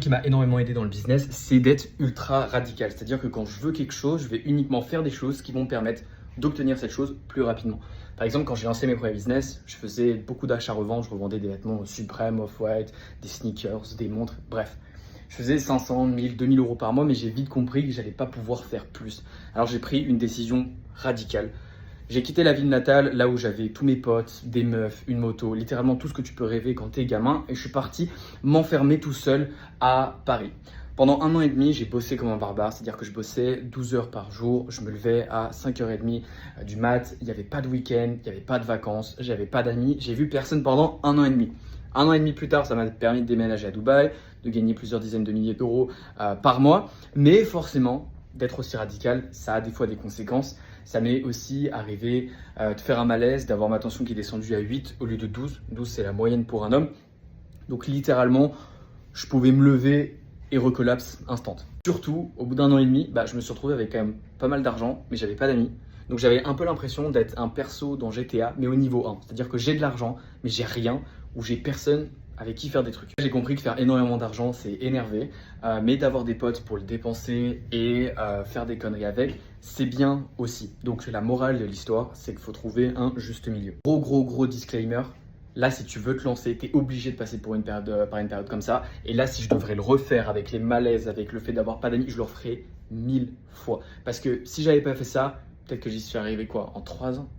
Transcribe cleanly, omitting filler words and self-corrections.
qui m'a énormément aidé dans le business, c'est d'être ultra radical. C'est-à-dire que quand je veux quelque chose, je vais uniquement faire des choses qui vont me permettre d'obtenir cette chose plus rapidement. Par exemple, quand j'ai lancé mes premiers business, je faisais beaucoup d'achats-reventes, je revendais des vêtements Supreme, Off-White, des sneakers, des montres, bref. Je faisais 500, 1000, 2000 euros par mois, mais j'ai vite compris que j'allais pas pouvoir faire plus. Alors j'ai pris une décision radicale. J'ai quitté la ville natale, là où j'avais tous mes potes, des meufs, une moto, littéralement tout ce que tu peux rêver quand t'es gamin, et je suis parti m'enfermer tout seul à Paris. Pendant 1 an et demi, j'ai bossé comme un barbare, c'est-à-dire que je bossais 12 heures par jour, je me levais à 5h30 du mat, il n'y avait pas de week-end, il n'y avait pas de vacances, j'avais pas d'amis, j'ai vu personne pendant 1 an et demi. 1 an et demi plus tard, ça m'a permis de déménager à Dubaï, de gagner plusieurs dizaines de milliers d'euros par mois, mais forcément, d'être aussi radical, ça a des fois des conséquences. Ça m'est aussi arrivé de faire un malaise, d'avoir ma tension qui est descendue à 8 au lieu de 12. 12, c'est la moyenne pour un homme. Donc littéralement, je pouvais me lever et recollapse instant. Surtout, au bout d'1 an et demi, je me suis retrouvé avec quand même pas mal d'argent, mais j'avais pas d'amis. Donc j'avais un peu l'impression d'être un perso dans GTA, mais au niveau 1. C'est-à-dire que j'ai de l'argent, mais j'ai rien, ou j'ai personne avec qui faire des trucs. J'ai compris que faire énormément d'argent, c'est énervé, mais d'avoir des potes pour le dépenser et faire des conneries avec, c'est bien aussi. Donc la morale de l'histoire, c'est qu'il faut trouver un juste milieu. Gros disclaimer. Là, si tu veux te lancer, tu es obligé de passer par une période comme ça. Et là, si je devrais le refaire avec les malaises, avec le fait d'avoir pas d'amis, je le referais 1000 fois. Parce que si j'avais pas fait ça, peut-être que j'y suis arrivé en 3 ans.